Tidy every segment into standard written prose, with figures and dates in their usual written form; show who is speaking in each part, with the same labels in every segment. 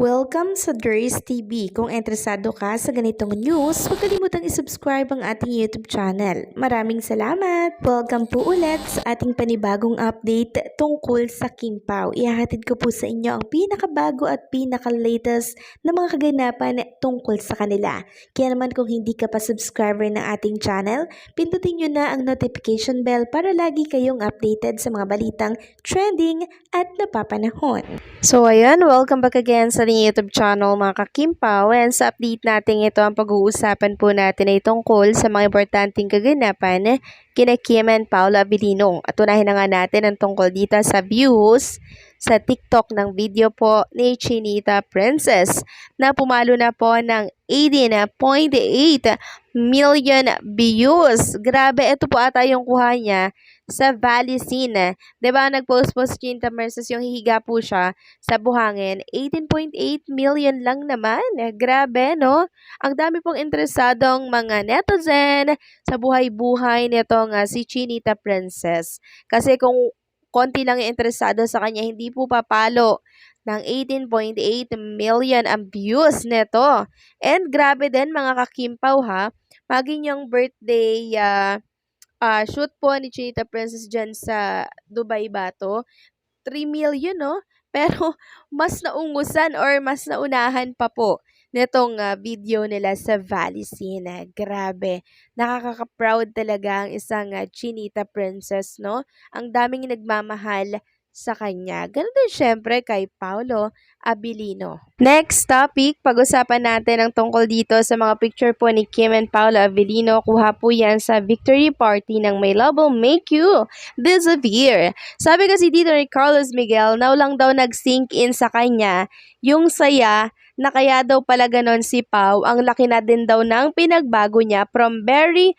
Speaker 1: Welcome sa Dries TV. Kung interesado ka sa ganitong news, huwag kalimutang isubscribe ang ating YouTube channel. Maraming salamat! Welcome po ulit sa ating panibagong update tungkol sa Kim Pao. Ihahatid ko po sa inyo ang pinakabago at pinaka-latest na mga kaganapan tungkol sa kanila. Kaya naman kung hindi ka pa subscriber ng ating channel, pindutin nyo na ang notification bell para lagi kayong updated sa mga balitang trending at napapanahon. So ayan, welcome back again sa YouTube channel mga ka-Kim Pao, and sa update natin ito ang pag-uusapan po natin ay tungkol sa mga importanteng kaganapan kina Kim and Paolo Abilino. At unahin na nga natin ang tungkol dito sa views sa TikTok ng video po ni Chinita Princess na pumalo na po ng 18.8 million views. Grabe, ito po ata yung kuha niya sa Valley Scene. Diba, nag-post po si Chinita Princess yung hihiga po siya sa buhangin. 18.8 million lang naman. Grabe, no? Ang dami pong interesadong mga netizen sa buhay-buhay nitong si Chinita Princess. Kasi kung konti lang yung interesado sa kanya, hindi po papalo ng 18.8 million ang views nito. And grabe din mga ka-Kim Pao ha, maging yung birthday shoot po ni Chinita Princess dyan sa Dubai ba to? 3 million, no? Pero mas naungusan or mas naunahan pa po nitong video nila sa Valley Scene. Grabe, nakaka-proud talaga ang isang Chinita Princess, no? Ang daming nagmamahal sa kanya. Ganun din syempre kay Paolo Abilino. Next topic, pag-usapan natin ang tungkol dito sa mga picture po ni Kim and Paolo Abilino. Kuha po yan sa victory party ng My Love Will Make You Disappear. Sabi kasi dito ni Carlos Miguel, now lang daw nag-sink in sa kanya yung saya na kaya daw pala ganon si Pao. Ang laki na din daw ng pinagbago niya from very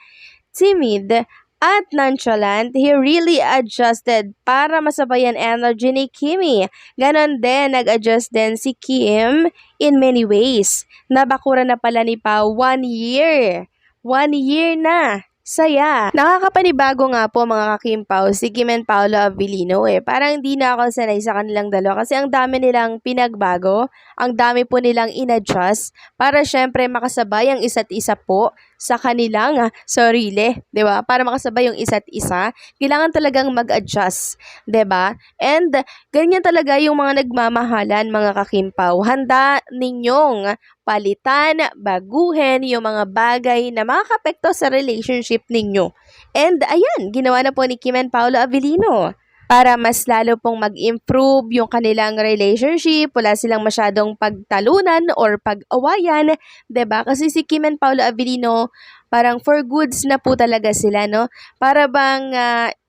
Speaker 1: timid at nonchalant, he really adjusted para masabayan energy ni Kimi. Ganon din, nag-adjust din si Kim in many ways. Nabakura na pala ni Pao 1 year. 1 year na. Saya. Nakakapanibago nga po mga ka-Kim Pao si Kim and Paolo Abilino Parang hindi na ako sanay sa kanilang dalawa kasi ang dami nilang pinagbago, ang dami po nilang in-adjust para syempre makasabay ang isa't isa po sa kanilang sarili, 'di ba? Para makasabay yung isa't isa, kailangan talagang mag-adjust, 'di ba? And ganyan talaga yung mga nagmamahalan mga ka-Kim Pao. Handa ninyong palitan, baguhin yung mga bagay na makakapekto sa relationship ninyo. And ayan, ginawa na po ni Kim and Paolo Abilino para mas lalo pong mag-improve yung kanilang relationship, wala silang masyadong pagtalunan or pag-awayan, 'di ba? Kasi si Kim and Paolo Abilino, parang for goods na po talaga sila, no? Para bang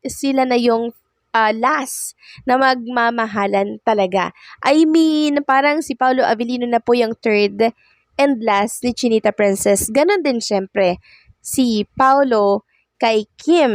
Speaker 1: sila na yung last na magmamahalan talaga. I mean, parang si Paolo Abilino na po yung third and last ni Chinita Princess. Ganon din syempre si Paolo kay Kim.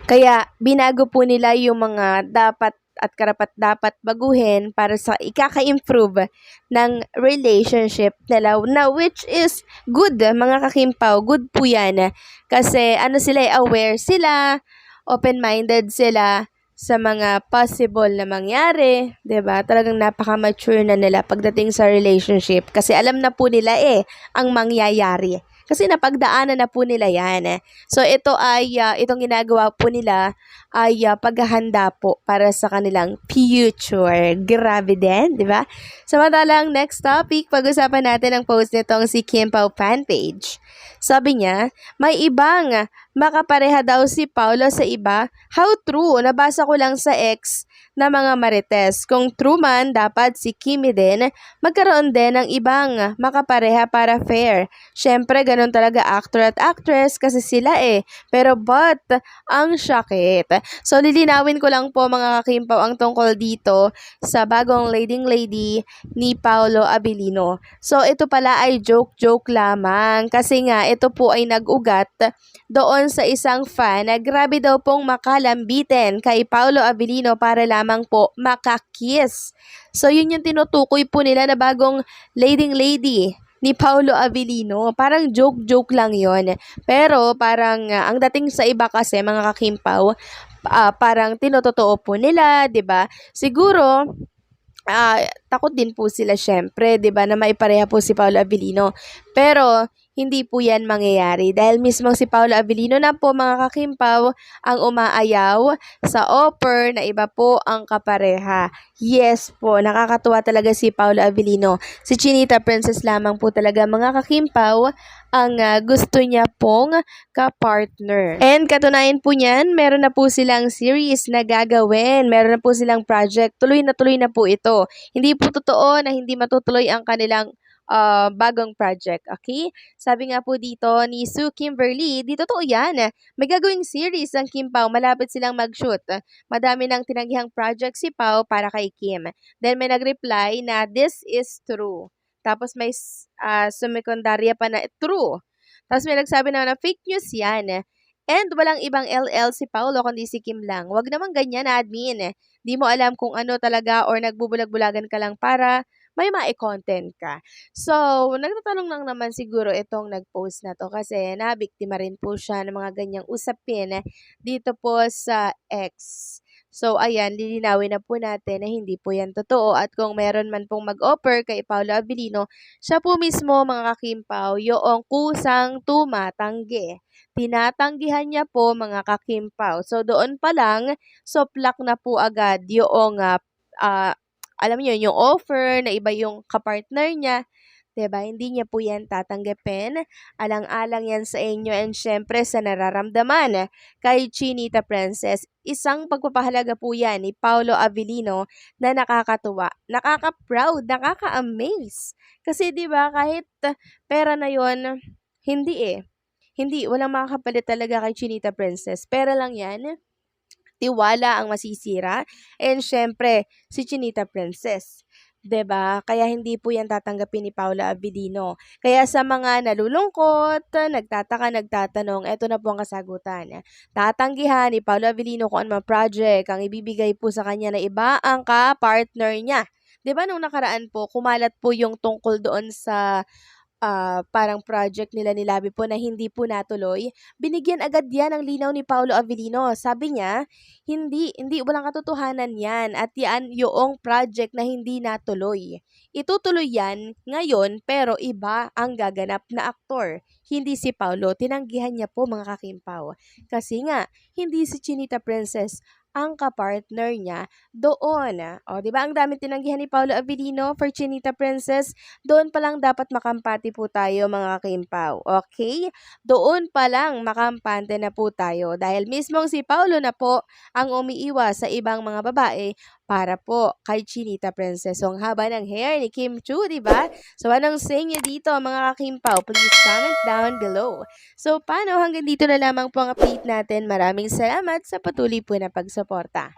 Speaker 1: Kaya binago po nila yung mga dapat at karapat-dapat baguhin para sa ikaka-improve ng relationship nila, na which is good mga ka-Kim Pao. Good po yan. Kasi sila, aware sila, open-minded sila sa mga possible na mangyari, 'di ba? Talagang napaka-mature na nila pagdating sa relationship kasi alam na po nila ang mangyayari. Kasi napagdaanan na po nila yan. So ito ay itong ginagawa po nila ay paghahanda po para sa kanilang future. Grabe din, 'di ba? Samantalang next topic, pag-usapan natin ang post nitong si Kim Pao fan page. Sabi niya, may ibang makapareha daw si Paolo sa iba. How true? Nabasa ko lang sa X na mga marites. Kung true man, dapat si Kimi din magkaroon din ng ibang makapareha para fair. Syempre, ganun talaga actor at actress kasi sila Pero but, ang sakit. So, lilinawin ko lang po mga ka-Kim Pao ang tungkol dito sa bagong leading lady ni Paolo Abilino. So, ito pala ay joke-joke lamang kasi nga, ito po ay nag-ugat doon sa isang fan na grabe daw pong makalambitin kay Paolo Abilino para lamang po makakiss. So, yun yung tinutukoy po nila na bagong leading lady ni Paolo Abilino. Parang joke-joke lang yon. Pero parang ang dating sa iba kasi mga ka-Kim Pao, parang tinotoo po nila, 'di ba? Siguro takot din po sila syempre, 'di ba, na maipareha po si Paolo Avellino. Pero hindi po 'yan mangyayari dahil mismong si Paolo Avellino na po mga kakimpaw ang umaayaw sa offer na iba po ang kapareha. Yes po, nakakatuwa talaga si Paolo Avellino. Si Chinita Princess lamang po talaga mga kakimpaw ang gusto niya pong ka-partner. And katunayan po niyan, meron na po silang series na gagawin. Meron na po silang project. Tuloy na po ito. Hindi po totoo na hindi matutuloy ang kanilang bagong project. Okay? Sabi nga po dito ni Sue Kimberly, di totoo yan. May gagawing series ang Kim Pao. Malapit silang mag-shoot. Madami nang tinanggihang project si Pao para kay Kim. Then may nag-reply na this is true. Tapos may sumekundarya pa na true. Tapos may nagsabi naman na fake news yan. And walang ibang LL si Paulo kundi si Kim lang. Wag naman ganyan na admin. Di mo alam kung ano talaga or nagbubulag-bulagan ka lang para may ma-content ka. So, nagtatanong lang naman siguro itong nag-post na to kasi nabiktima rin po siya ng mga ganyang usapin dito po sa X. So, ayan, lilinawin na po natin na hindi po yan totoo at kung meron man pong mag-offer kay Paolo Avellino, siya po mismo mga kakimpaw, yung kusang tumatanggi. Tinatanggihan niya po mga kakimpaw. So, doon pa lang, soplak na po agad yung alam niyo yung offer na iba yung kapartner niya, 'di ba? Hindi niya po 'yan tatanggapin. Alang-alang 'yan sa inyo and syempre sa nararamdaman kay Chinita Princess. Isang pagpapahalaga po 'yan ni Paolo Avellino na nakakatuwa, nakaka-proud, nakaka-amaze. Kasi 'di ba kahit pera na 'yon, hindi Hindi, walang makakapalit talaga kay Chinita Princess. Pera lang 'yan, tiwala ang masisira, and syempre, si Chinita Princess. 'Di ba? Kaya hindi po yan tatanggapin ni Paula Avellino. Kaya sa mga nalulungkot, nagtataka, nagtatanong, eto na po ang kasagutan. Tatanggihan ni Paula Avellino kung ano project ang ibibigay po sa kanya na iba ang ka-partner niya. 'Di ba nung nakaraan po, kumalat po yung tungkol doon sa parang project nila ni Labi po na hindi po natuloy, binigyan agad yan ng linaw ni Paolo Avellino. Sabi niya, hindi, walang katotohanan yan at yan yung project na hindi natuloy. Itutuloy yan ngayon pero iba ang gaganap na aktor. Hindi si Paolo, tinanggihan niya po mga kakimpaw. Kasi nga, hindi si Chinita Princess ang kapartner niya doon. O, di ba ang dami tinanggihan ni Paolo Avellino for Chinita Princess? Doon pa lang dapat makampati po tayo mga kimpaw. Okay? Doon pa lang makampante na po tayo dahil mismong si Paolo na po ang umiiwas sa ibang mga babae para po kay Chinita Princess. So, ang haba ng hair ni Kim Chu, di ba? So, anong say niyo dito mga kakimpaw? Please comment down below. So, paano? Hanggang dito na lamang po ang update natin. Maraming salamat sa patuloy po na pagsuporta.